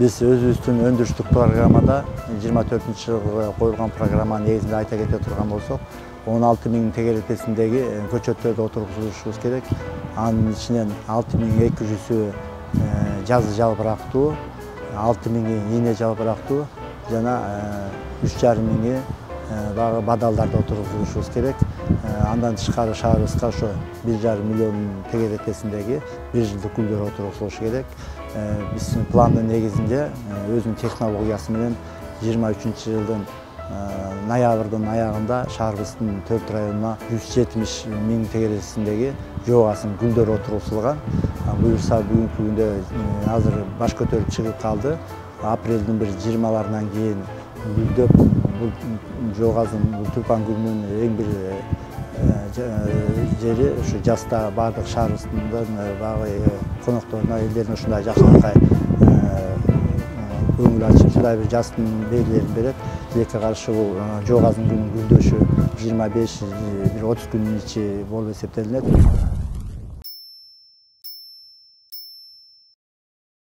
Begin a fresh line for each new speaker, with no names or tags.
Biz özümüzdün öndürüштük programmada 24-жылга коюлган программа негизинде айта кете турган болсок, 16 000 тегеретесиндеги көчөттөрдү отургузушубуз керек. Анын ичинен 6200-ü жазы жалбырактуу, 6000-и ийне жалбырактуу жана 3500-и багы бадалдарды отургузушубуз керек. Андан тышкары шаарыбызга ошо 1,5 миллион тегеретесиндеги 1 жылдык гүлдөр отургузулушу керек. Биздин пландын негизинде өзүнүн технологиясы менен 23-жылдын ноябрдын аягында шаарыбыздын 4 районуна 170 000 тегеретесиндеги жоо-асым гүлдөр отургузулган. Буюрса бүгүнкү күндө азыр баш көтөрүп чыгып калды. Апрелдин 20-ларынан кийин гүлдөп бул жоо-асым, бул тюльпан гүлүнүн эң бир жери ушу жазда баардык шаарыбыздын багы конокторуна, элдерин ушундай жакшылыкка көңүл ачып, ушундай бир жаздын белгилерин берет. Тилекке каршы бул жоо-асым гүлүнүн гүлдөшү 25-30 күнүн ичи болуп эсептелинет.